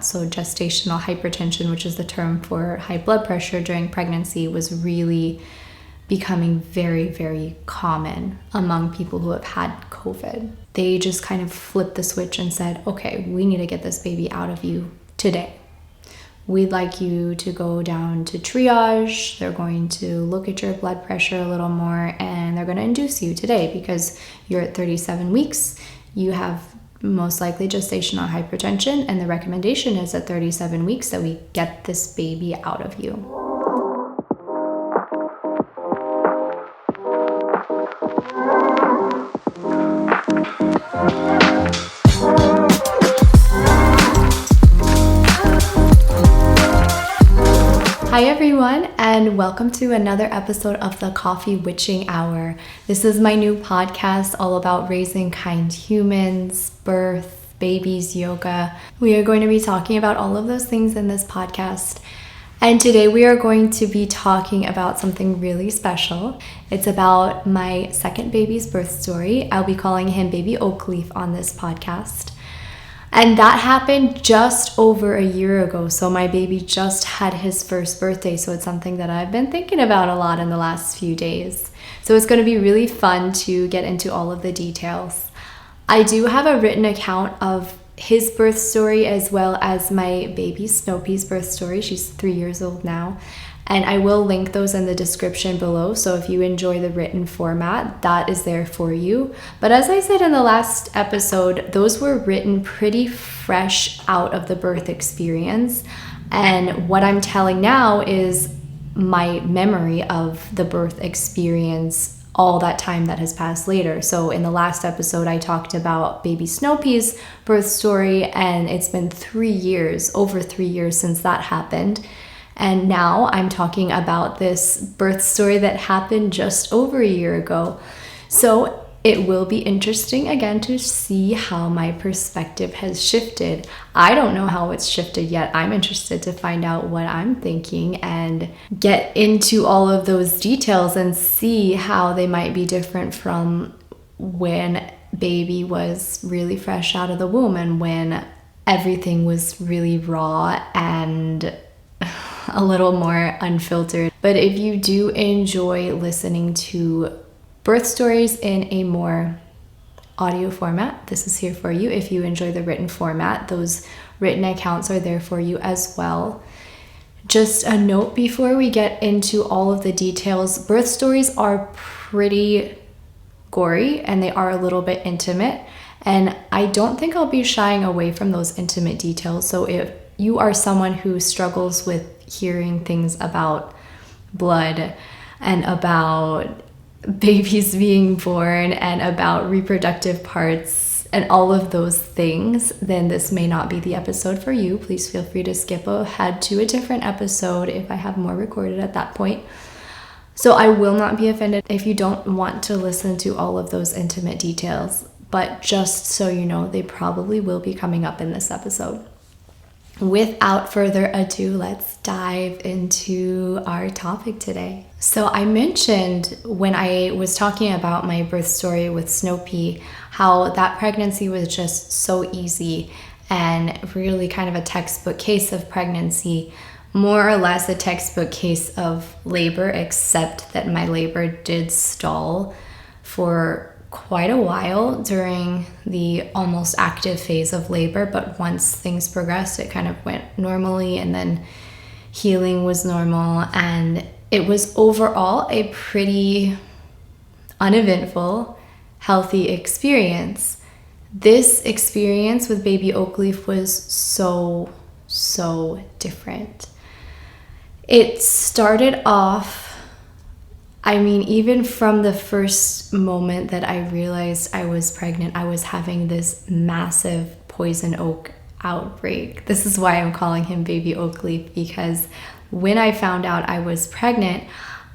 So gestational hypertension, which is the term for high blood pressure during pregnancy, was really becoming very, very common among people who have had COVID. They just kind of flipped the switch and said, okay, we need to get this baby out of you today. We'd like you to go down to triage. They're going to look at your blood pressure a little more, and they're going to induce you today because you're at 37 weeks. You have most likely gestational hypertension, and the recommendation is at 37 weeks that we get this baby out of you. Hi everyone, and welcome to another episode of the Coffee Witching Hour. This is my new podcast all about raising kind humans, birth, babies, yoga. We are going to be talking about all of those things in this podcast. And today we are going to be talking about something really special. It's about my second baby's birth story. I'll be calling him Baby Oakleaf on this podcast. And that happened just over a year ago. So my baby just had his first birthday. So it's something that I've been thinking about a lot in the last few days. So it's going to be really fun to get into all of the details. I do have a written account of his birth story as well as my baby Snoopy's birth story. She's 3 years old now. And I will link those in the description below. So if you enjoy the written format, that is there for you. But as I said in the last episode, those were written pretty fresh out of the birth experience. And what I'm telling now is my memory of the birth experience all that time that has passed later. So in the last episode, I talked about baby Snoopy's birth story, and it's been 3 years, over 3 years since that happened. And now I'm talking about this birth story that happened just over a year ago. So it will be interesting again to see how my perspective has shifted. I don't know how it's shifted yet. I'm interested to find out what I'm thinking and get into all of those details and see how they might be different from when baby was really fresh out of the womb and when everything was really raw and a little more unfiltered. But if you do enjoy listening to birth stories in a more audio format, this is here for you. If you enjoy the written format, those written accounts are there for you as well. Just a note before we get into all of the details, birth stories are pretty gory and they are a little bit intimate. And I don't think I'll be shying away from those intimate details. So if you are someone who struggles with hearing things about blood and about babies being born and about reproductive parts and all of those things, then this may not be the episode for you. Please feel free to skip ahead to a different episode if I have more recorded at that point. So I will not be offended if you don't want to listen to all of those intimate details, but just so you know, they probably will be coming up in this episode. Without further ado, let's dive into our topic today. So I mentioned when I was talking about my birth story with Snoopy, how that pregnancy was just so easy and really kind of a textbook case of pregnancy, more or less a textbook case of labor, except that my labor did stall for quite a while during the almost active phase of labor, but once things progressed, it kind of went normally, and then healing was normal, and it was overall a pretty uneventful, healthy experience. This experience with baby Oakleaf was so different. It started off, even from the first moment that I realized I was pregnant, I was having this massive poison oak outbreak. This is why I'm calling him Baby Oakleaf, because when I found out I was pregnant,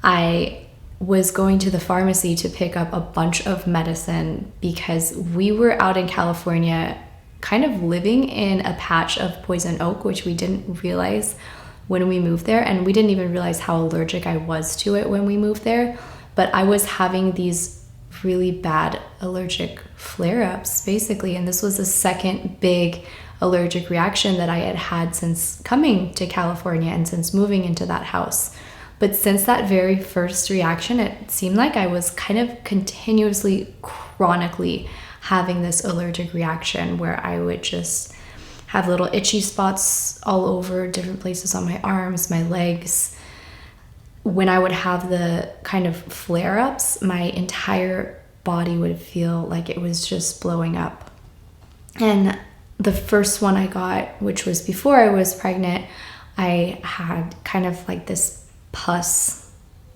I was going to the pharmacy to pick up a bunch of medicine because we were out in California kind of living in a patch of poison oak, which we didn't realize when we moved there, and we didn't even realize how allergic I was to it when we moved there. But I was having these really bad allergic flare-ups basically, and this was the second big allergic reaction that I had had since coming to California and since moving into that house. But since that very first reaction, it seemed like I was kind of continuously, chronically having this allergic reaction where I would just have little itchy spots all over different places on my arms, my legs. When I would have the kind of flare-ups, my entire body would feel like it was just blowing up. And the first one I got, which was before I was pregnant, I had kind of like this pus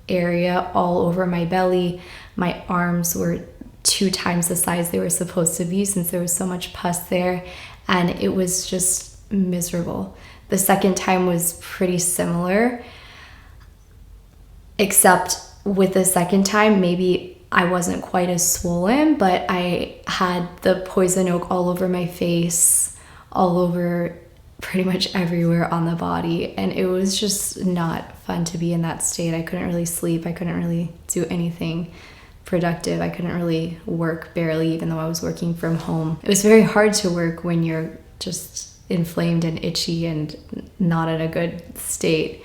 area all over my belly. My arms were 2 times the size they were supposed to be since there was so much pus there, and it was just miserable. The second time was pretty similar, except with the second time, maybe I wasn't quite as swollen, but I had the poison oak all over my face, all over pretty much everywhere on the body, and it was just not fun to be in that state. I couldn't really sleep. I couldn't really do anything productive. I couldn't really work, barely, even though I was working from home. It was very hard to work when you're just inflamed and itchy and not in a good state.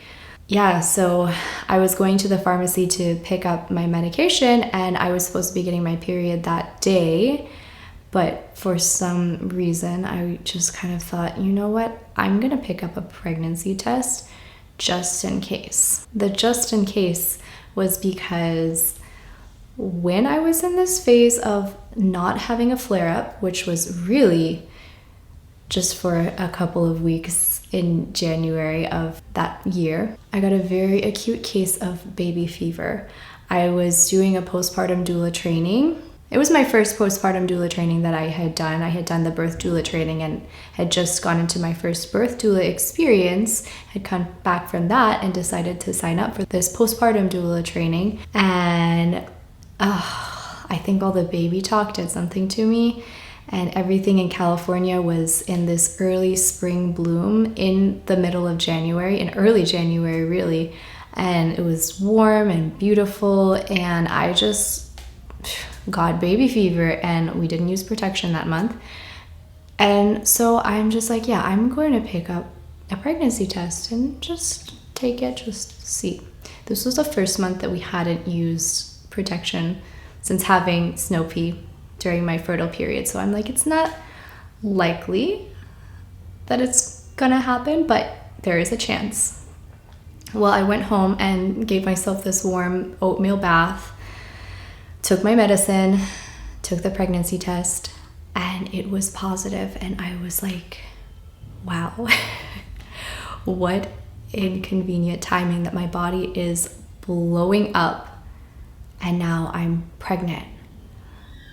Yeah, so I was going to the pharmacy to pick up my medication, and I was supposed to be getting my period that day, but for some reason I just kind of thought, you know what, I'm gonna pick up a pregnancy test just in case. The just in case was because when I was in this phase of not having a flare-up, which was really just for a couple of weeks in January of that year, I got a very acute case of baby fever. I was doing a postpartum doula training. It was my first postpartum doula training that I had done. I had done the birth doula training and had just gone into my first birth doula experience, had come back from that and decided to sign up for this postpartum doula training. And I think all the baby talk did something to me, and everything in California was in this early spring bloom in the middle of January, in early January really, and it was warm and beautiful, and I just got baby fever, and we didn't use protection that month. And so I'm just like, yeah, I'm going to pick up a pregnancy test and just take it, just see. This was the first month that we hadn't used protection since having snow pea during my fertile period. So I'm like, it's not likely that it's gonna happen, but there is a chance. Well, I went home and gave myself this warm oatmeal bath, took my medicine, took the pregnancy test, and it was positive. And I was like, wow, what inconvenient timing that my body is blowing up and now I'm pregnant.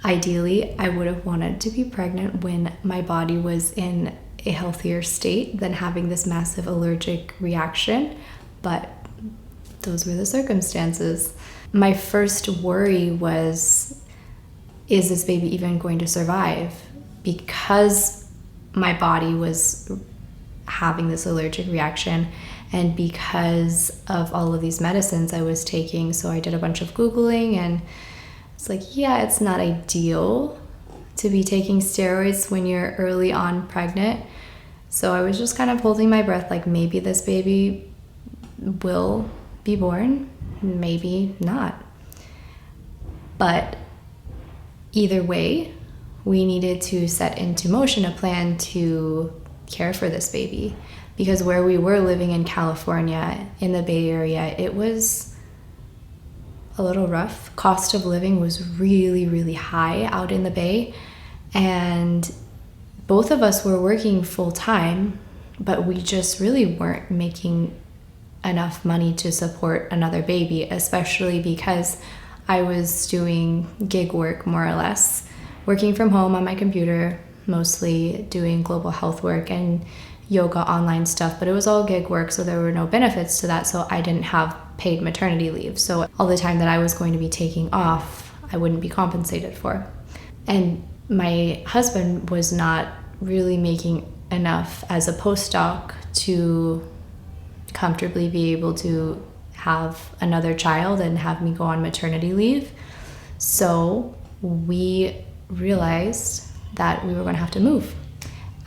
Ideally, I would have wanted to be pregnant when my body was in a healthier state than having this massive allergic reaction, but those were the circumstances. My first worry was, is this baby even going to survive? Because my body was having this allergic reaction and because of all of these medicines I was taking. So I did a bunch of Googling, and it's like, yeah, it's not ideal to be taking steroids when you're early on pregnant. So I was just kind of holding my breath, like maybe this baby will be born, maybe not. But either way, we needed to set into motion a plan to care for this baby, because where we were living in California, in the Bay Area, it was a little rough. Cost of living was really, really high out in the Bay, and both of us were working full time, but we just really weren't making enough money to support another baby, especially because I was doing gig work, more or less, working from home on my computer, mostly doing global health work and yoga online stuff, but it was all gig work, so there were no benefits to that, so I didn't have paid maternity leave. So all the time that I was going to be taking off, I wouldn't be compensated for. And my husband was not really making enough as a postdoc to comfortably be able to have another child and have me go on maternity leave. So we realized that we were going to have to move.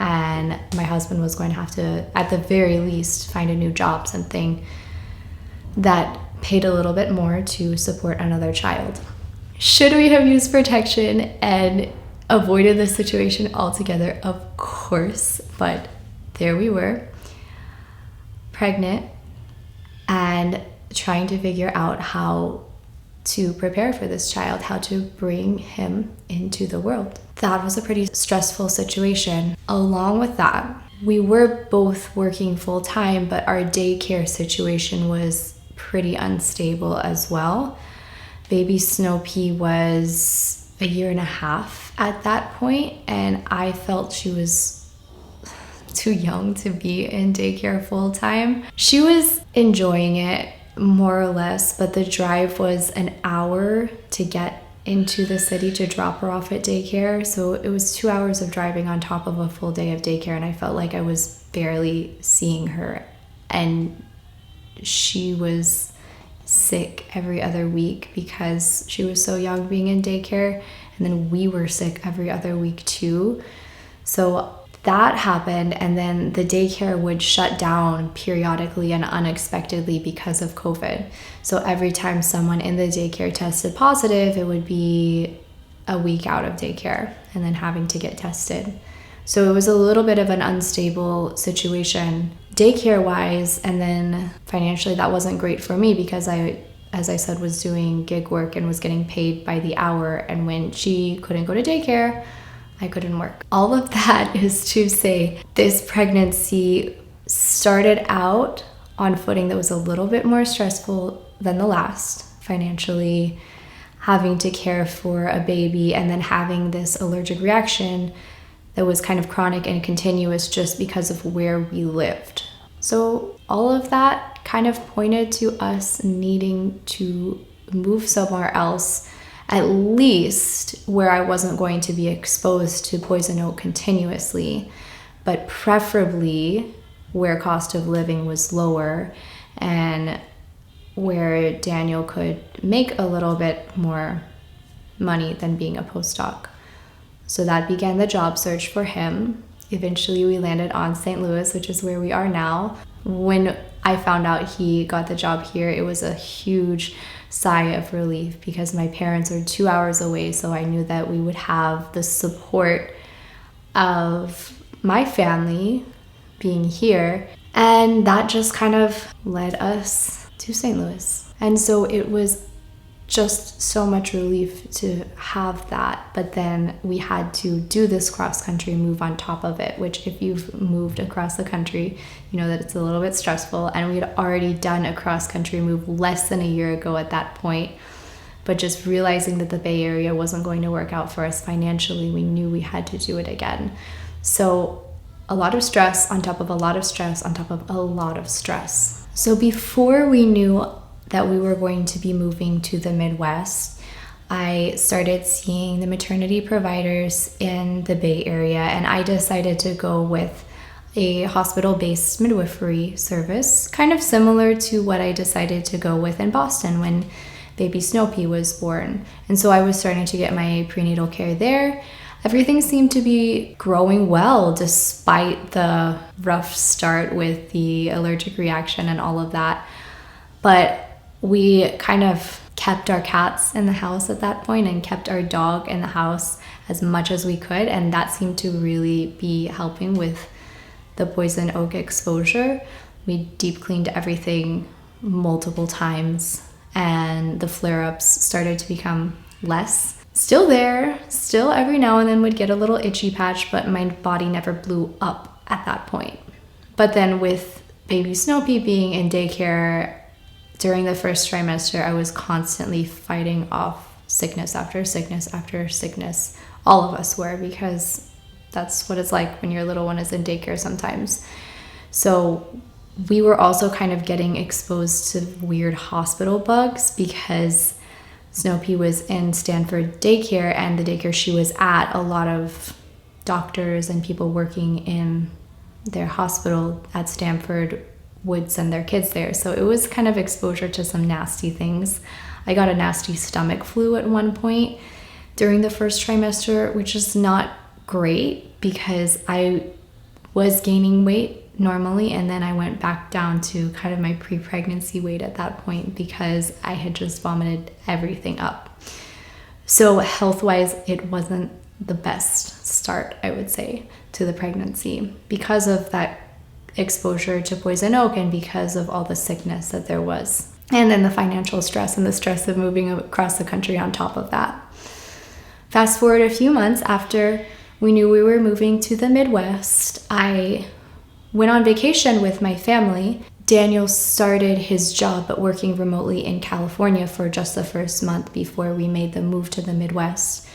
and my husband was going to have to, at the very least, find a new job, something that paid a little bit more to support another child. Should we have used protection and avoided the situation altogether? Of course, but there we were, pregnant and trying to figure out how to prepare for this child, how to bring him into the world. That was a pretty stressful situation. Along with that, we were both working full time, but our daycare situation was pretty unstable as well. Baby Snow Pea was 1.5 years at that point, and I felt she was too young to be in daycare full time. She was enjoying it more or less, but the drive was an hour to get into the city to drop her off at daycare. So it was 2 hours of driving on top of a full day of daycare, and I felt like I was barely seeing her. And she was sick every other week because she was so young being in daycare, and then we were sick every other week too. So that happened, and then the daycare would shut down periodically and unexpectedly because of COVID. So every time someone in the daycare tested positive, it would be a week out of daycare and then having to get tested. So it was a little bit of an unstable situation daycare wise, and then financially that wasn't great for me because I, as I said, was doing gig work and was getting paid by the hour, and when she couldn't go to daycare, I couldn't work. All of that is to say this pregnancy started out on footing that was a little bit more stressful than the last, financially, having to care for a baby and then having this allergic reaction that was kind of chronic and continuous just because of where we lived. So all of that kind of pointed to us needing to move somewhere else, at least where I wasn't going to be exposed to poison oak continuously, but preferably where cost of living was lower and where Daniel could make a little bit more money than being a postdoc. So that began the job search for him. Eventually we landed on St. Louis, which is where we are now. When I found out he got the job here, it was a huge sigh of relief because my parents are 2 hours away, so I knew that we would have the support of my family being here, and that just kind of led us to St. Louis. And so it was just so much relief to have that, but then we had to do this cross-country move on top of it, which if you've moved across the country, you know that it's a little bit stressful, and we had already done a cross-country move less than a year ago at that point, but just realizing that the Bay Area wasn't going to work out for us financially, we knew we had to do it again. So a lot of stress on top of a lot of stress on top of a lot of stress. So before we knew that we were going to be moving to the Midwest, I started seeing the maternity providers in the Bay Area, and I decided to go with a hospital-based midwifery service, kind of similar to what I decided to go with in Boston when baby Snow Pea was born. And so I was starting to get my prenatal care there. Everything seemed to be growing well despite the rough start with the allergic reaction and all of that. But we kind of kept our cats in the house at that point and kept our dog in the house as much as we could, and that seemed to really be helping with the poison oak exposure. We deep cleaned everything multiple times, and the flare-ups started to become less. Still there, still every now and then would get a little itchy patch, but my body never blew up at that point. But then with baby Snow Pea being in daycare, during the first trimester, I was constantly fighting off sickness after sickness after sickness. All of us were, because that's what it's like when your little one is in daycare sometimes. So we were also kind of getting exposed to weird hospital bugs because Snow Pea was in Stanford daycare, and the daycare she was at, a lot of doctors and people working in their hospital at Stanford would send their kids there. So it was kind of exposure to some nasty things. I got a nasty stomach flu at one point during the first trimester, which is not great because I was gaining weight normally, and then I went back down to kind of my pre-pregnancy weight at that point because I had just vomited everything up. So health-wise, it wasn't the best start, I would say, to the pregnancy because of that exposure to poison oak and because of all the sickness that there was. And then the financial stress and the stress of moving across the country on top of that. Fast forward a few months after we knew we were moving to the Midwest, I went on vacation with my family. Daniel started his job but working remotely in California for just the first month before we made the move to the Midwest.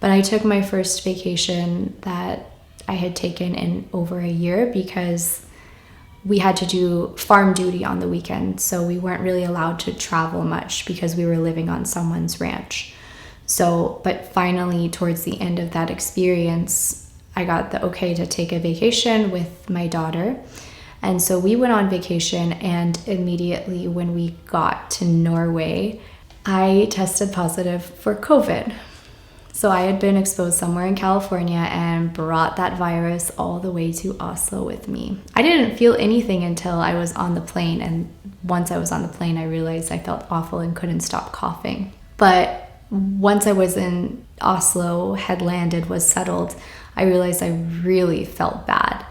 But I took my first vacation that I had taken in over a year because we had to do farm duty on the weekend, so we weren't really allowed to travel much because we were living on someone's ranch. But finally, towards the end of that experience, I got the okay to take a vacation with my daughter. And so we went on vacation, and immediately when we got to Norway, I tested positive for COVID. So I had been exposed somewhere in California and brought that virus all the way to Oslo with me. I didn't feel anything until I was on the plane, and once I was on the plane, I realized I felt awful and couldn't stop coughing. But once I was in Oslo, had landed, was settled, I realized I really felt bad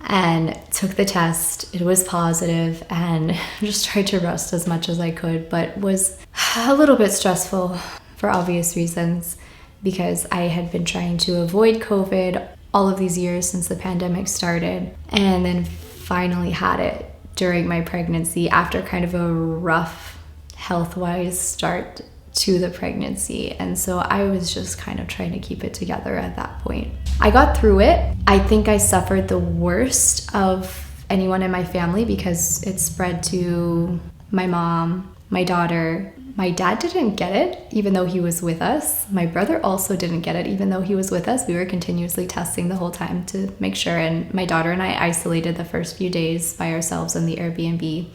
and took the test. It was positive and just tried to rest as much as I could, but was a little bit stressful for obvious reasons, because I had been trying to avoid COVID all of these years since the pandemic started, and then finally had it during my pregnancy after kind of a rough health-wise start to the pregnancy. And so I was just kind of trying to keep it together at that point. I got through it. I think I suffered the worst of anyone in my family because it spread to my mom, my daughter. My dad didn't get it, even though he was with us. My brother also didn't get it, even though he was with us. We were continuously testing the whole time to make sure. And my daughter and I isolated the first few days by ourselves in the Airbnb.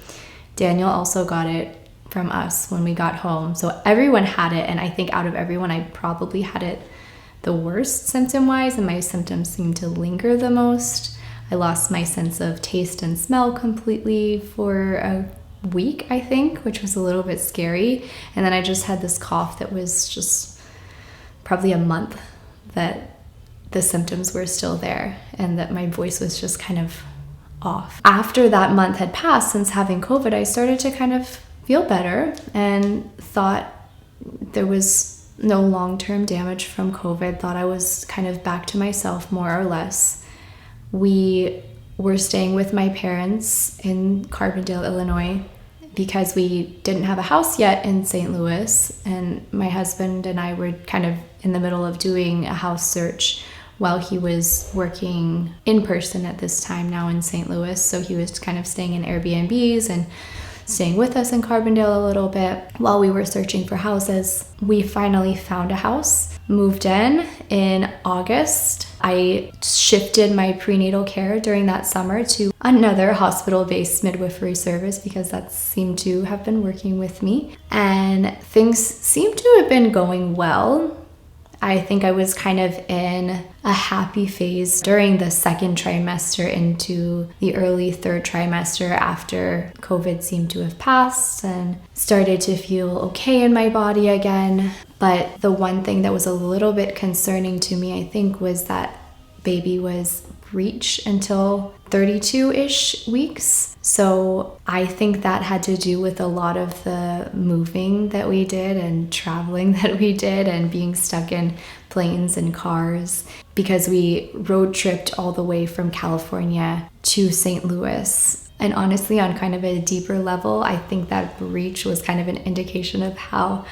Daniel also got it from us when we got home. So everyone had it. And I think out of everyone, I probably had it the worst symptom-wise, and my symptoms seemed to linger the most. I lost my sense of taste and smell completely for a week, I think, which was a little bit scary. And then I just had this cough that was just probably a month that the symptoms were still there and that my voice was just kind of off. After that month had passed since having COVID, I started to kind of feel better and thought there was no long-term damage from COVID, thought I was kind of back to myself more or less. We were staying with my parents in Carbondale, Illinois, because we didn't have a house yet in St. Louis, and my husband and I were kind of in the middle of doing a house search while he was working in person at this time now in St. Louis. So he was kind of staying in Airbnbs and staying with us in Carbondale a little bit while we were searching for houses. We finally found a house, moved in August. I shifted my prenatal care during that summer to another hospital-based midwifery service because that seemed to have been working with me, and things seemed to have been going well. I think I was kind of in a happy phase during the second trimester into the early third trimester after COVID seemed to have passed and started to feel okay in my body again. But the one thing that was a little bit concerning to me, I think, was that baby was breech until 32-ish weeks. So I think that had to do with a lot of the moving that we did and traveling that we did and being stuck in planes and cars, because we road tripped all the way from California to St. Louis. And honestly, on kind of a deeper level, I think that breech was kind of an indication of how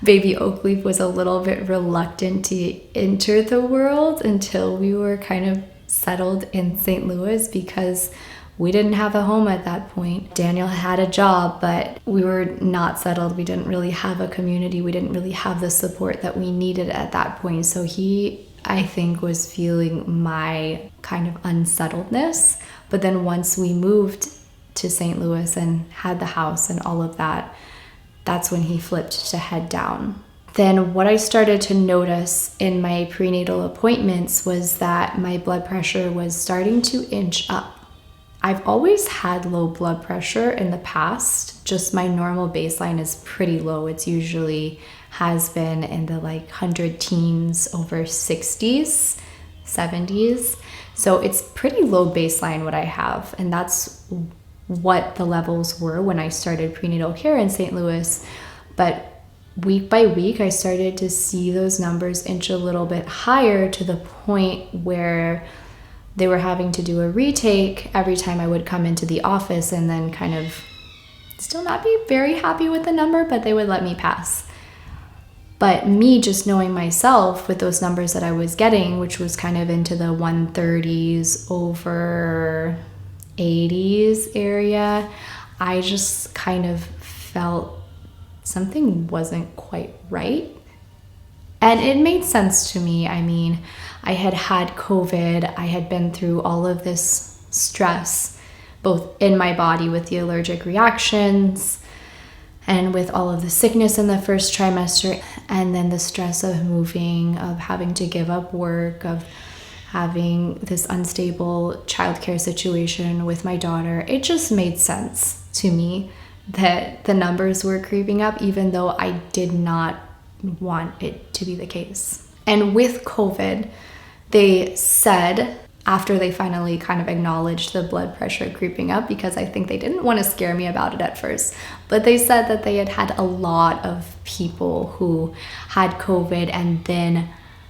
baby Oakleaf was a little bit reluctant to enter the world until we were kind of settled in St. Louis, because we didn't have a home at that point. Daniel had a job, but we were not settled. We didn't really have a community. We didn't really have the support that we needed at that point. So he, I think, was feeling my kind of unsettledness. But then once we moved to St. Louis and had the house and all of that, that's when he flipped to head down then what I started to notice in my prenatal appointments was that my blood pressure was starting to inch up. I've always had low blood pressure in the past, just my normal baseline is pretty low. It's usually has been in the like 100 teens over 60s, 70s. So it's pretty low baseline what I have. And that's what the levels were when I started prenatal care in St. Louis. But week by week, I started to see those numbers inch a little bit higher to the point where they were having to do a retake every time I would come into the office and then kind of still not be very happy with the number, but they would let me pass. But me just knowing myself with those numbers that I was getting, which was kind of into the 130s over 80s area, I just kind of felt something wasn't quite right. And it made sense to me. I mean, I had had COVID. I had been through all of this stress, both in my body with the allergic reactions and with all of the sickness in the first trimester, and then the stress of moving, of having to give up work, of having this unstable childcare situation with my daughter. It just made sense to me that the numbers were creeping up, even though I did not want it to be the case. And with COVID, they said, after they finally kind of acknowledged the blood pressure creeping up, because I think they didn't want to scare me about it at first, but they said that they had had a lot of people who had COVID and then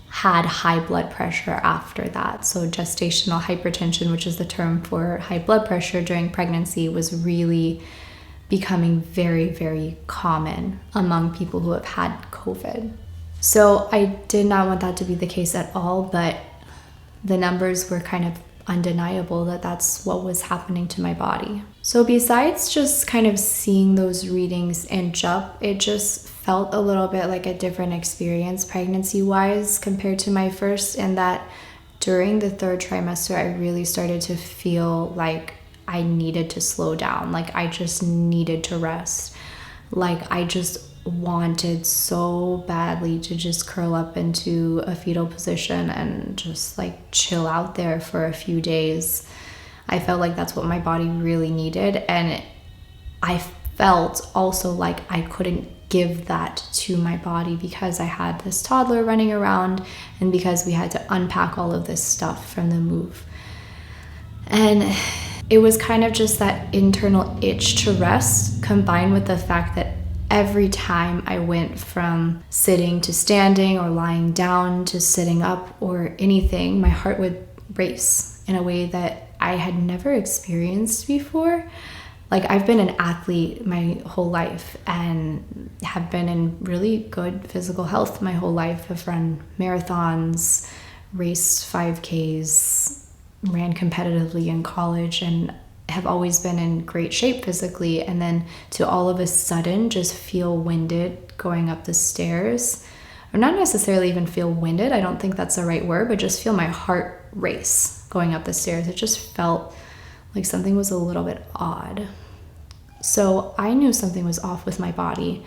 had high blood pressure after that. So gestational hypertension, which is the term for high blood pressure during pregnancy, was really becoming very, very common among people who have had COVID. So I did not want that to be the case at all, but the numbers were kind of undeniable that that's what was happening to my body. So besides just kind of seeing those readings inch up, it just felt a little bit like a different experience pregnancy-wise compared to my first, in that during the third trimester, I really started to feel like I needed to slow down. Like I just needed to rest. Like I just wanted so badly to just curl up into a fetal position and just like chill out there for a few days. I felt like that's what my body really needed. And I felt also like I couldn't give that to my body because I had this toddler running around and because we had to unpack all of this stuff from the move. And it was kind of just that internal itch to rest, combined with the fact that every time I went from sitting to standing or lying down to sitting up or anything, my heart would race in a way that I had never experienced before. Like I've been an athlete my whole life and have been in really good physical health my whole life. I've run marathons, raced 5Ks, ran competitively in college, and have always been in great shape physically. And then to all of a sudden just feel winded going up the stairs, or not necessarily even feel winded, I don't think that's the right word, but just feel my heart race going up the stairs. It just felt like something was a little bit odd. So I knew something was off with my body,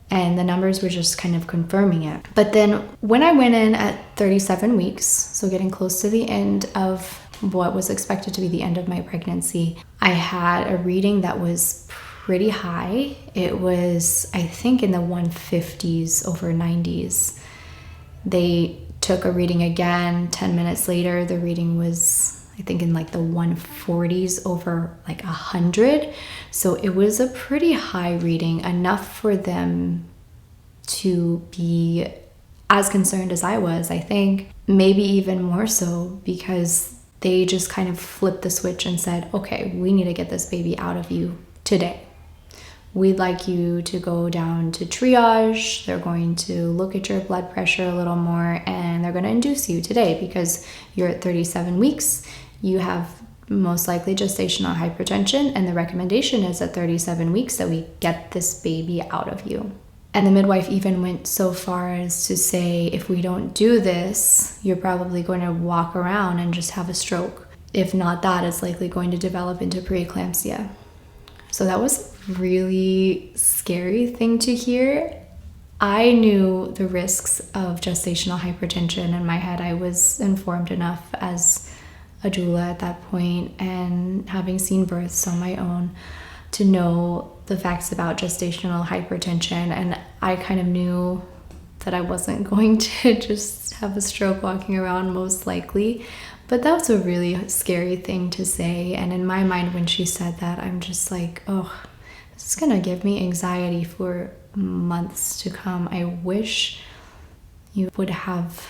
and the numbers were just kind of confirming it. But then when I went in at 37 weeks, so getting close to the end of what was expected to be the end of my pregnancy, I had a reading that was pretty high. It was, I think, in the 150s over 90s. They took a reading again 10 minutes later. The reading was, I think, in like the 140s over like 100. So it was a pretty high reading, enough for them to be as concerned as I was, I think. Maybe even more so, because they just kind of flipped the switch and said, okay, we need to get this baby out of you today. We'd like you to go down to triage. They're going to look at your blood pressure a little more, and they're going to induce you today because you're at 37 weeks. You have most likely gestational hypertension, and the recommendation is at 37 weeks that we get this baby out of you. And the midwife even went so far as to say, if we don't do this, you're probably going to walk around and just have a stroke. If not that, it's likely going to develop into preeclampsia. So that was a really scary thing to hear. I knew the risks of gestational hypertension. In my head, I was informed enough as a doula at that point, and having seen births on my own, to know the facts about gestational hypertension. And I kind of knew that I wasn't going to just have a stroke walking around, most likely. But that was a really scary thing to say. And in my mind, when she said that, I'm just like, oh, this is gonna give me anxiety for months to come. I wish you would have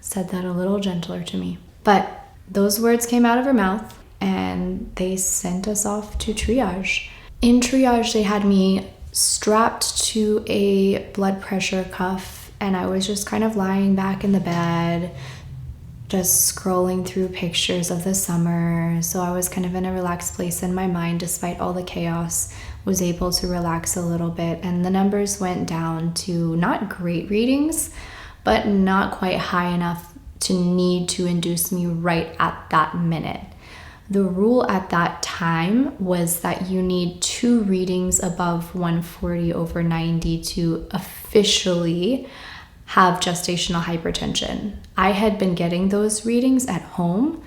said that a little gentler to me. But those words came out of her mouth, and they sent us off to triage. In triage, they had me strapped to a blood pressure cuff, and I was just kind of lying back in the bed, just scrolling through pictures of the summer. So I was kind of in a relaxed place in my mind, despite all the chaos, was able to relax a little bit. And the numbers went down to not great readings, but not quite high enough to need to induce me right at that minute. The rule at that time was that you need 2 readings above 140/90 to officially have gestational hypertension. I had been getting those readings at home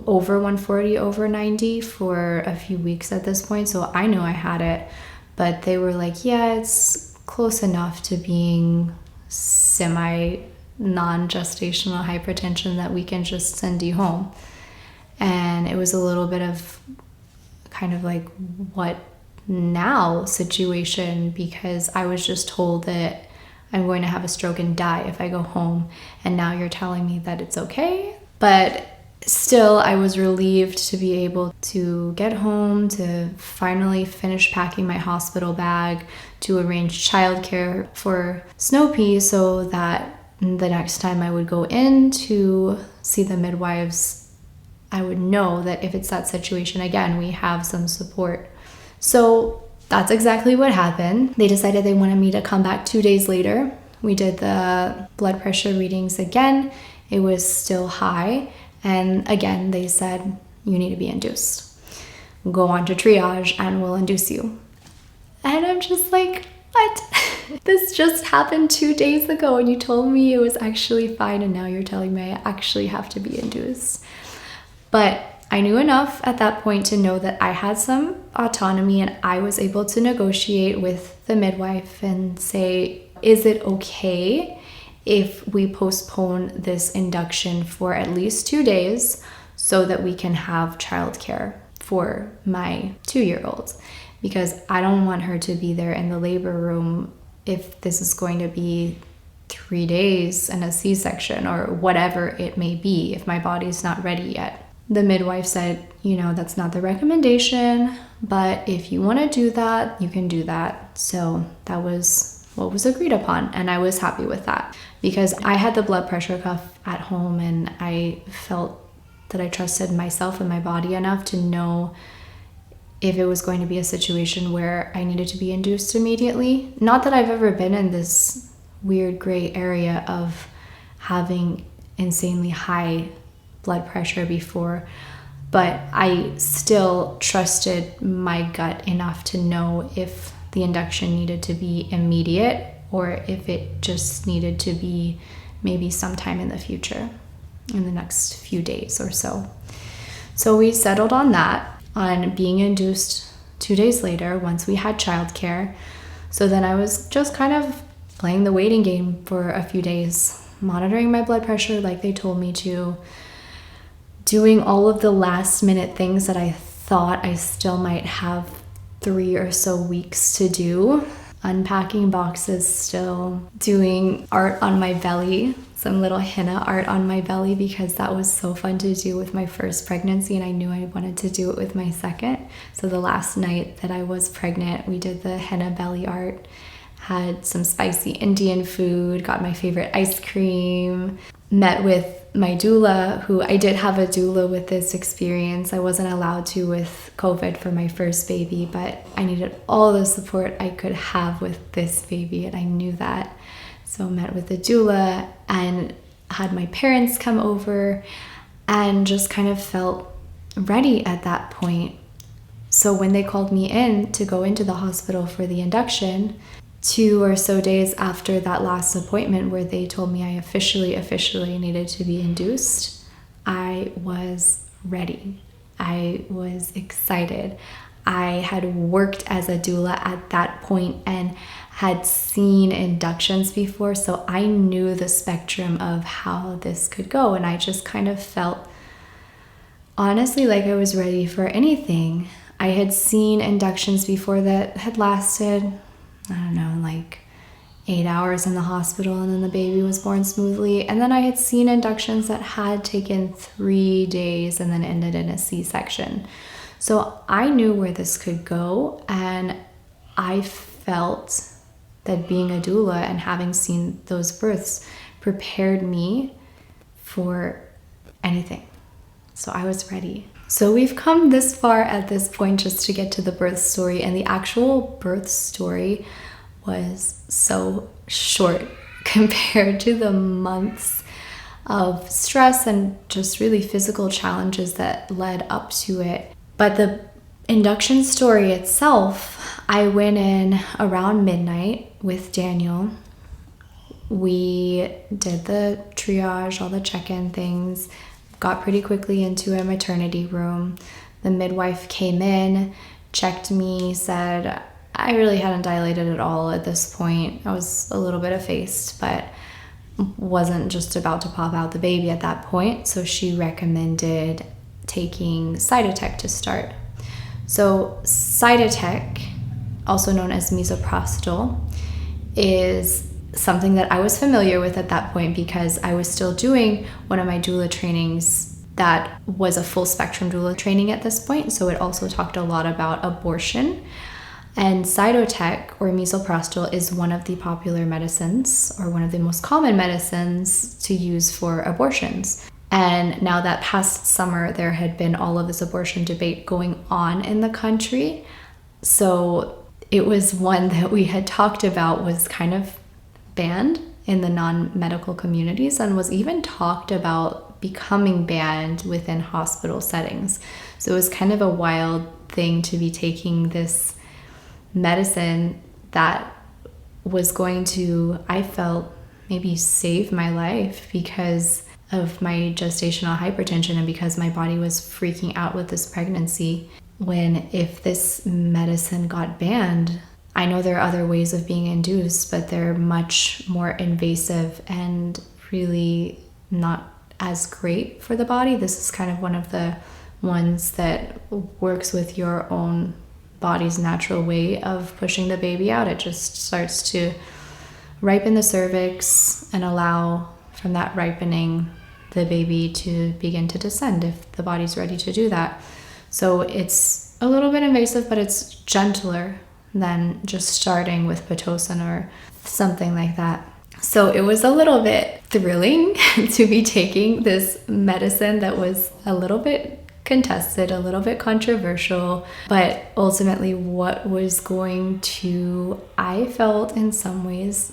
over 140/90 for a few weeks at this point, so I knew I had it, but they were like, yeah, it's close enough to being semi non-gestational hypertension that we can just send you home. And it was a little bit of kind of like, what now situation, because I was just told that I'm going to have a stroke and die if I go home, and now you're telling me that it's okay. But still, I was relieved to be able to get home, to finally finish packing my hospital bag, to arrange childcare for Snoopy so that the next time I would go in to see the midwives, I would know that if it's that situation again, we have some support. So that's exactly what happened. They decided they wanted me to come back 2 days later. We did the blood pressure readings again. It was still high. And again, they said, you need to be induced. Go on to triage and we'll induce you. And I'm just like, what? This just happened 2 days ago, and you told me it was actually fine, and now you're telling me I actually have to be induced. But I knew enough at that point to know that I had some autonomy, and I was able to negotiate with the midwife and say, is it okay if we postpone this induction for at least 2 days so that we can have childcare for my 2-year-old? Because I don't want her to be there in the labor room if this is going to be 3 days and a C-section or whatever it may be, if my body's not ready yet. The midwife said, that's not the recommendation, but if you want to do that, you can do that. So that was what was agreed upon, and I was happy with that because I had the blood pressure cuff at home, and I felt that I trusted myself and my body enough to know if it was going to be a situation where I needed to be induced immediately. Not that I've ever been in this weird gray area of having insanely high blood pressure before, but I still trusted my gut enough to know if the induction needed to be immediate or if it just needed to be maybe sometime in the future, in the next few days or so. So we settled on that, on being induced 2 days later once we had childcare. So then I was just kind of playing the waiting game for a few days, monitoring my blood pressure like they told me to, doing all of the last minute things that I thought I still might have 3 or so weeks to do, unpacking boxes still, doing art on my belly, some little henna art on my belly because that was so fun to do with my first pregnancy, and I knew I wanted to do it with my second. So the last night that I was pregnant, we did the henna belly art, had some spicy Indian food, got my favorite ice cream, met with my doula, who I did have a doula with this experience. I wasn't allowed to with COVID for my first baby, but I needed all the support I could have with this baby, and I knew that. So met with the doula and had my parents come over and just kind of felt ready at that point. So when they called me in to go into the hospital for the induction, 2 or so days after that last appointment where they told me I officially needed to be induced, I was ready. I was excited. I had worked as a doula at that point and had seen inductions before, so I knew the spectrum of how this could go, and I just kind of felt honestly like I was ready for anything. I had seen inductions before that had lasted, I don't know, like 8 hours in the hospital, and then the baby was born smoothly. And then I had seen inductions that had taken 3 days and then ended in a C-section. So I knew where this could go, and I felt that being a doula and having seen those births prepared me for anything. So I was ready. So we've come this far at this point just to get to the birth story, and the actual birth story was so short compared to the months of stress and just really physical challenges that led up to it. But the induction story itself, I went in around midnight with Daniel. We did the triage, all the check-in things, got pretty quickly into a maternity room. The midwife came in, checked me, said I really hadn't dilated at all at this point. I was a little bit effaced, but wasn't just about to pop out the baby at that point. So she recommended taking Cytotec to start. So Cytotec, also known as misoprostol, is something that I was familiar with at that point because I was still doing one of my doula trainings that was a full spectrum doula training at this point. So it also talked a lot about abortion. And Cytotec, or misoprostol, is one of the popular medicines, or one of the most common medicines to use for abortions. And now that past summer, there had been all of this abortion debate going on in the country. So it was one that we had talked about was kind of banned in the non-medical communities, and was even talked about becoming banned within hospital settings. So it was kind of a wild thing to be taking this medicine that was going to, I felt, maybe save my life because of my gestational hypertension and because my body was freaking out with this pregnancy. When if this medicine got banned, I know there are other ways of being induced, but they're much more invasive and really not as great for the body. This is kind of one of the ones that works with your own body's natural way of pushing the baby out. It just starts to ripen the cervix and allow from that ripening the baby to begin to descend if the body's ready to do that. So it's a little bit invasive, but it's gentler than just starting with Pitocin or something like that. So it was a little bit thrilling to be taking this medicine that was a little bit contested, a little bit controversial, but ultimately what was going to, I felt in some ways,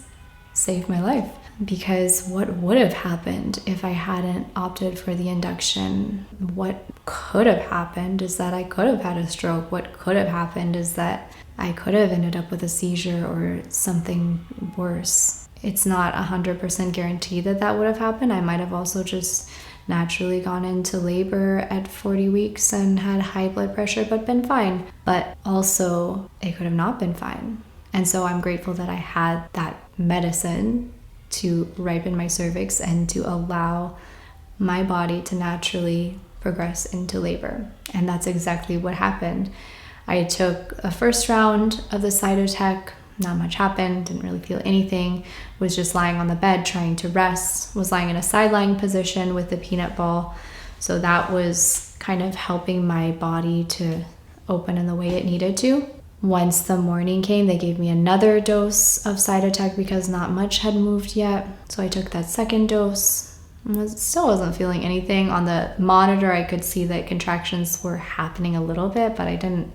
save my life. Because what would have happened if I hadn't opted for the induction? What could have happened is that I could have had a stroke. What could have happened is that I could have ended up with a seizure or something worse. It's not 100% guaranteed that that would have happened. I might have also just naturally gone into labor at 40 weeks and had high blood pressure but been fine. But also it could have not been fine. And so I'm grateful that I had that medicine to ripen my cervix and to allow my body to naturally progress into labor. And that's exactly what happened. I took a first round of the Cytotec. Not much happened, didn't really feel anything, was just lying on the bed trying to rest, was lying in a side-lying position with the peanut ball. So that was kind of helping my body to open in the way it needed to. Once the morning came, they gave me another dose of Cytotec because not much had moved yet. So I took that second dose. Still wasn't feeling anything. On the monitor, I could see that contractions were happening a little bit, but I didn't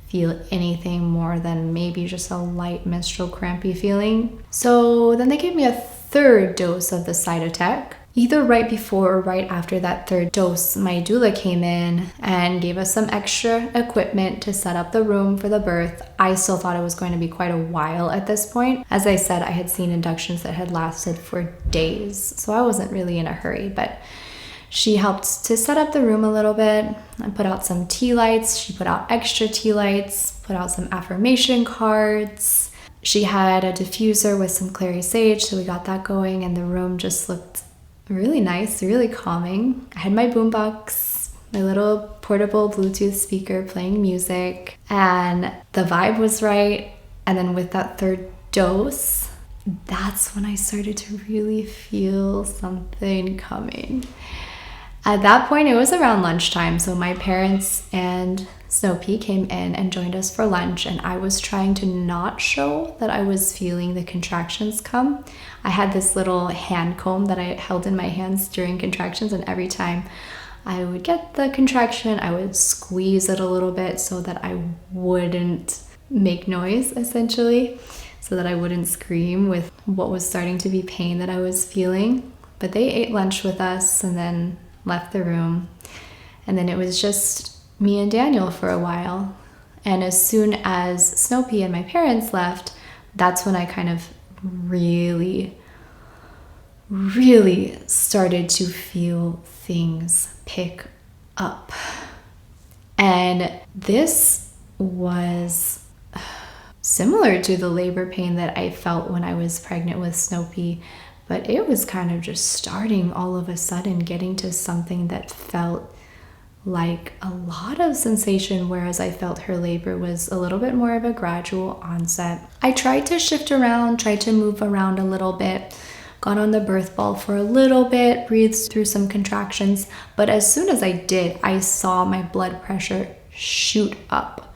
feel anything more than maybe just a light menstrual crampy feeling. So then they gave me a third dose of the Cytotec, either right before or right after that third dose, my doula came in and gave us some extra equipment to set up the room for the birth. I still thought it was going to be quite a while at this point. As I said, I had seen inductions that had lasted for days, so I wasn't really in a hurry, but she helped to set up the room a little bit. I put out some tea lights. She put out extra tea lights, put out some affirmation cards. She had a diffuser with some clary sage, so we got that going, and the room just looked really nice, really calming. I had my boombox, my little portable Bluetooth speaker playing music, and the vibe was right. And then with that third dose, that's when I started to really feel something coming. At that point, it was around lunchtime, so my parents and Snopey came in and joined us for lunch, and I was trying to not show that I was feeling the contractions come. I had this little hand comb that I held in my hands during contractions, and every time I would get the contraction, I would squeeze it a little bit so that I wouldn't make noise, essentially, so that I wouldn't scream with what was starting to be pain that I was feeling. But they ate lunch with us and then left the room, and then it was just me and Daniel for a while. And as soon as Snopey and my parents left, that's when I kind of really started to feel things pick up. And this was similar to the labor pain that I felt when I was pregnant with Snopey, but it was kind of just starting all of a sudden, getting to something that felt like a lot of sensation, whereas I felt her labor was a little bit more of a gradual onset. I tried to shift around, tried to move around a little bit, got on the birth ball for a little bit, breathed through some contractions, but as soon as I did, I saw my blood pressure shoot up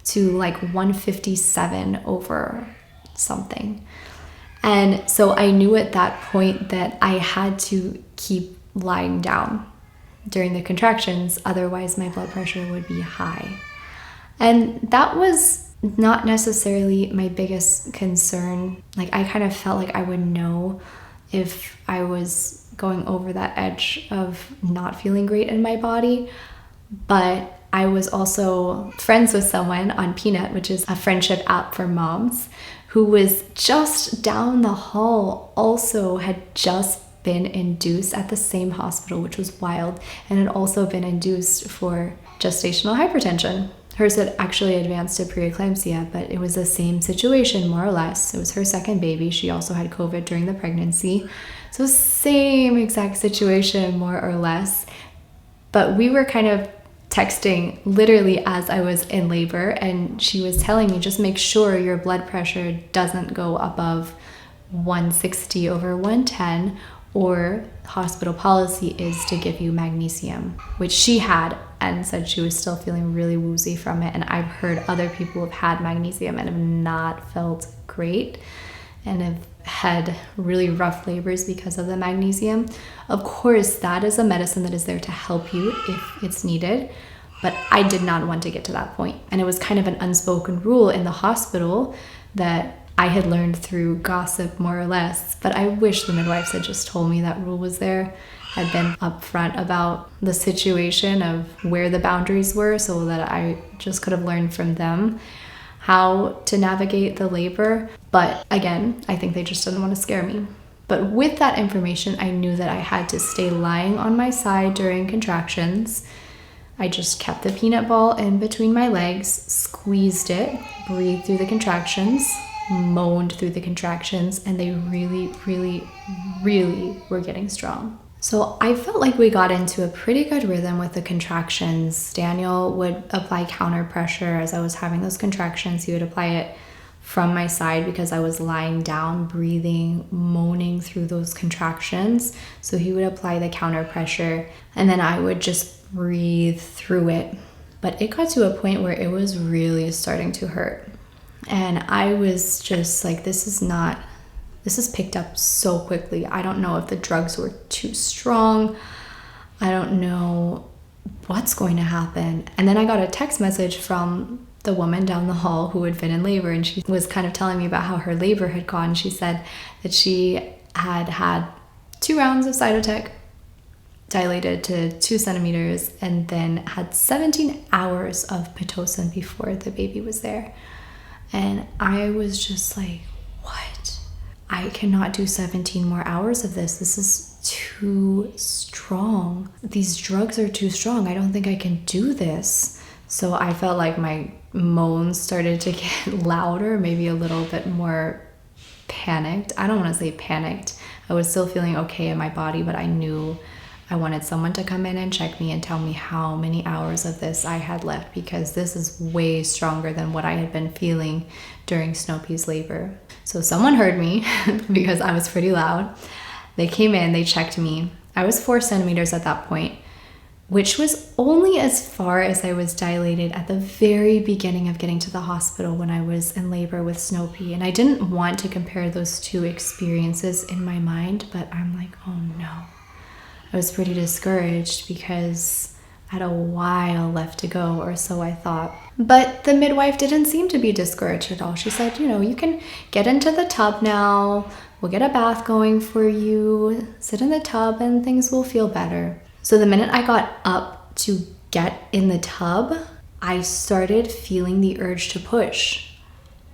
to like 157 over something. And so I knew at that point that I had to keep lying down during the contractions, otherwise my blood pressure would be high. And that was not necessarily my biggest concern. Like, I kind of felt like I would know if I was going over that edge of not feeling great in my body. But I was also friends with someone on Peanut, which is a friendship app for moms, who was just down the hall, also had just been induced at the same hospital, which was wild, and had also been induced for gestational hypertension. Hers had actually advanced to preeclampsia, but it was the same situation, more or less. It was her second baby. She also had COVID during the pregnancy. So same exact situation, more or less. But we were kind of texting literally as I was in labor, and she was telling me, just make sure your blood pressure doesn't go above 160 over 110, or hospital policy is to give you magnesium, which she had and said she was still feeling really woozy from it. And I've heard other people have had magnesium and have not felt great and have had really rough labors because of the magnesium. Of course, that is a medicine that is there to help you if it's needed, but I did not want to get to that point. And it was kind of an unspoken rule in the hospital that I had learned through gossip, more or less, but I wish the midwives had just told me that rule was there, had been upfront about the situation of where the boundaries were, so that I just could have learned from them how to navigate the labor. But again, I think they just didn't want to scare me. But with that information, I knew that I had to stay lying on my side during contractions. I just kept the peanut ball in between my legs, squeezed it, breathed through the contractions, moaned through the contractions, and they really were getting strong. So I felt like we got into a pretty good rhythm with the contractions. Daniel would apply counter pressure as I was having those contractions. He would apply it from my side because I was lying down, breathing, moaning through those contractions. So he would apply the counter pressure, and then I would just breathe through it. But it got to a point where it was really starting to hurt. And I was just like, this is picked up so quickly. I don't know if the drugs were too strong. I don't know what's going to happen. And then I got a text message from the woman down the hall who had been in labor, and she was kind of telling me about how her labor had gone. She said that she had 2 rounds of Cytotec, dilated to 2 centimeters, and then had 17 hours of Pitocin before the baby was there. And I was just like, what? I cannot do 17 more hours of this. This is too strong. These drugs are too strong. I don't think I can do this. So I felt like my moans started to get louder, maybe a little bit more panicked. I don't want to say panicked. I was still feeling okay in my body, but I knew I wanted someone to come in and check me and tell me how many hours of this I had left, because this is way stronger than what I had been feeling during Snoopy's labor. So someone heard me because I was pretty loud. They came in, they checked me. I was 4 centimeters at that point, which was only as far as I was dilated at the very beginning of getting to the hospital when I was in labor with Snoopy. And I didn't want to compare those two experiences in my mind, but I'm like, oh no. I was pretty discouraged because I had a while left to go, or so I thought. But the midwife didn't seem to be discouraged at all. She said, you can get into the tub now. We'll get a bath going for you. Sit in the tub and things will feel better. So the minute I got up to get in the tub, I started feeling the urge to push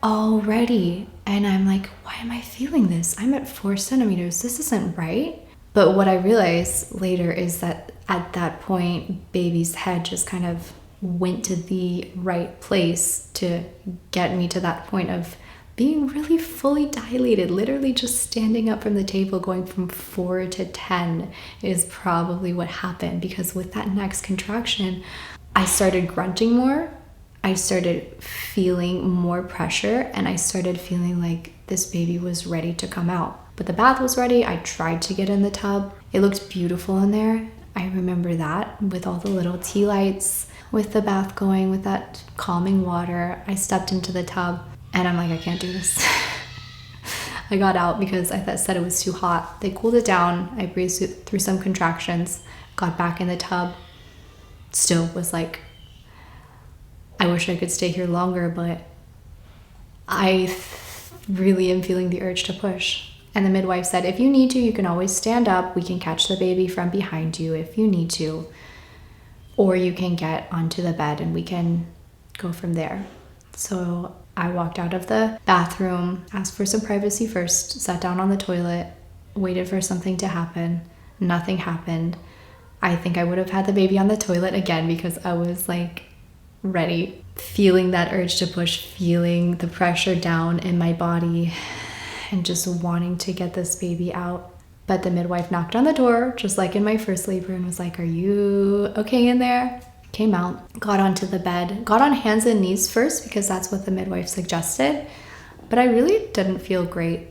already. And I'm like, why am I feeling this? I'm at 4 centimeters. This isn't right. But what I realized later is that at that point, baby's head just kind of went to the right place to get me to that point of being really fully dilated. Literally just standing up from the table, going from 4 to 10 is probably what happened, because with that next contraction, I started grunting more. I started feeling more pressure, and I started feeling like this baby was ready to come out. But the bath was ready. I tried to get in the tub. It looked beautiful in there. I remember that, with all the little tea lights, with the bath going, with that calming water. I stepped into the tub and I'm like, I can't do this. I got out because I said it was too hot. They cooled it down. I breathed through some contractions, got back in the tub. Still was like, I wish I could stay here longer, but I really am feeling the urge to push. And the midwife said, if you need to, you can always stand up. We can catch the baby from behind you if you need to. Or you can get onto the bed and we can go from there. So I walked out of the bathroom, asked for some privacy first, sat down on the toilet, waited for something to happen. Nothing happened. I think I would have had the baby on the toilet again because I was like ready, feeling that urge to push, feeling the pressure down in my body, and just wanting to get this baby out. But the midwife knocked on the door, just like in my first labor, and was like, are you okay in there? Came out, got onto the bed, got on hands and knees first because that's what the midwife suggested. But I really didn't feel great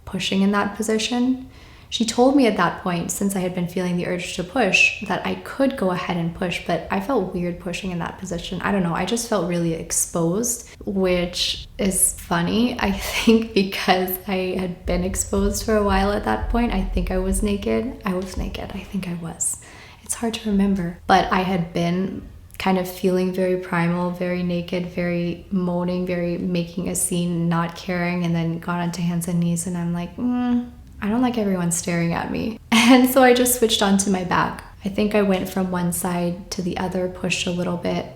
pushing in that position. She told me at that point, since I had been feeling the urge to push, that I could go ahead and push, but I felt weird pushing in that position. I don't know, I just felt really exposed, which is funny. I think because I had been exposed for a while at that point, I think I was naked. I was naked, I think I was. It's hard to remember. But I had been kind of feeling very primal, very naked, very moaning, very making a scene, not caring, and then got onto hands and knees, and I'm like, I don't like everyone staring at me. And so I just switched onto my back. I think I went from one side to the other, pushed a little bit,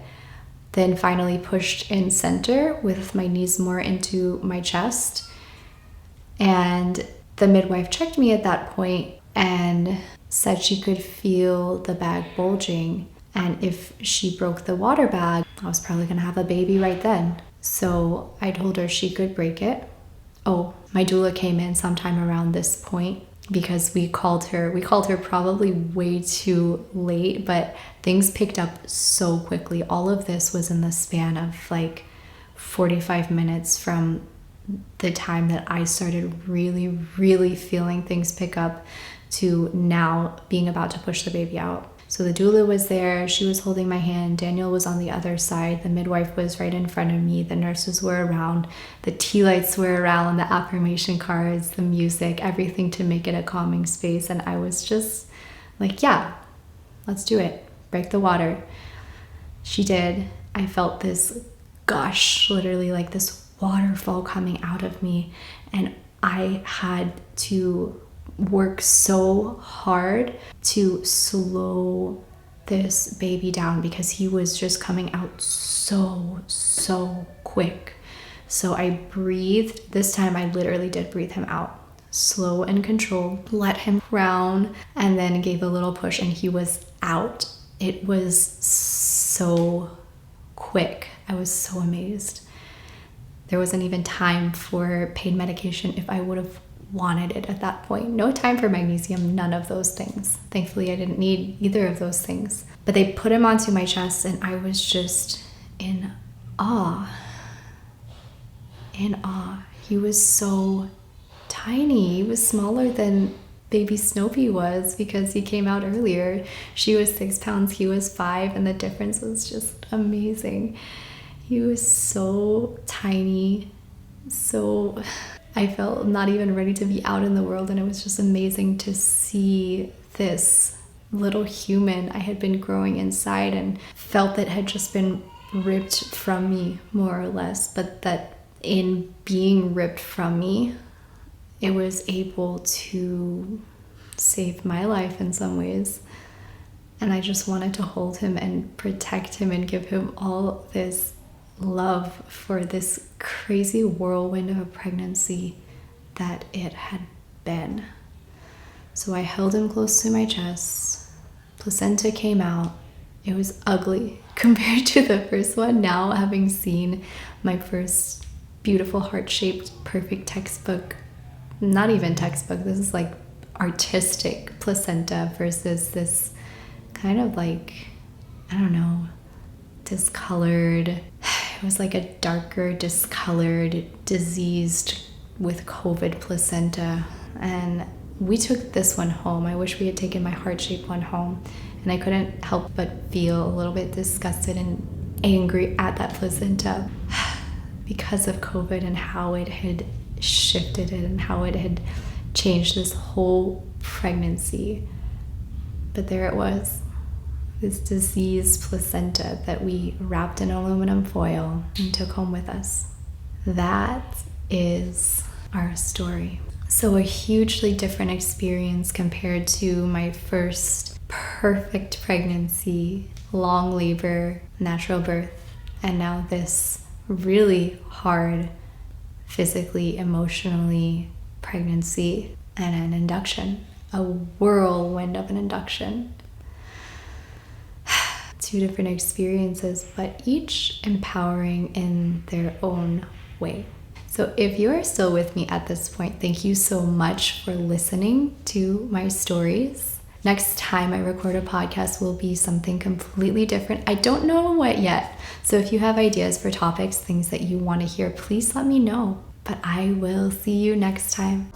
then finally pushed in center with my knees more into my chest. And the midwife checked me at that point and said she could feel the bag bulging. And if she broke the water bag, I was probably gonna have a baby right then. So I told her she could break it. Oh, my doula came in sometime around this point because we called her probably way too late, but things picked up so quickly. All of this was in the span of like 45 minutes from the time that I started really, really feeling things pick up to now being about to push the baby out. So the doula was there, she was holding my hand, Daniel was on the other side, the midwife was right in front of me, the nurses were around, the tea lights were around, the affirmation cards, the music, everything to make it a calming space. And I was just like, yeah, let's do it. Break the water. She did. I felt this gush, literally like this waterfall coming out of me. And I had to work so hard to slow this baby down because he was just coming out so quick. So I breathed. This time I literally did breathe him out. Slow and controlled, let him crown, and then gave a little push and he was out. It was so quick. I was so amazed. There wasn't even time for pain medication if I would have wanted it at that point. No time for magnesium, none of those things. Thankfully, I didn't need either of those things. But they put him onto my chest and I was just in awe. In awe. He was so tiny. He was smaller than baby Snoopy was because he came out earlier. She was 6 pounds, he was 5, and the difference was just amazing. He was so tiny. So I felt not even ready to be out in the world, and it was just amazing to see this little human I had been growing inside and felt that had just been ripped from me, more or less, but that in being ripped from me, it was able to save my life in some ways. And I just wanted to hold him and protect him and give him all this love for this crazy whirlwind of a pregnancy that it had been. So I held him close to my chest. Placenta came out. It was ugly compared to the first one. Now, having seen my first beautiful heart-shaped, perfect textbook, not even textbook, this is like artistic placenta versus this kind of like, I don't know, discolored. It was like a darker, discolored, diseased with COVID placenta. And we took this one home. I wish we had taken my heart-shaped one home. And I couldn't help but feel a little bit disgusted and angry at that placenta because of COVID and how it had shifted it and how it had changed this whole pregnancy. But there it was, this diseased placenta that we wrapped in aluminum foil and took home with us. That is our story. So a hugely different experience compared to my first perfect pregnancy, long labor, natural birth, and now this really hard physically, emotionally pregnancy and an induction, a whirlwind of an induction. 2 different experiences, but each empowering in their own way. So if you are still with me at this point, thank you so much for listening to my stories. Next time I record a podcast will be something completely different. I don't know what yet. So if you have ideas for topics, things that you want to hear, please let me know. But I will see you next time.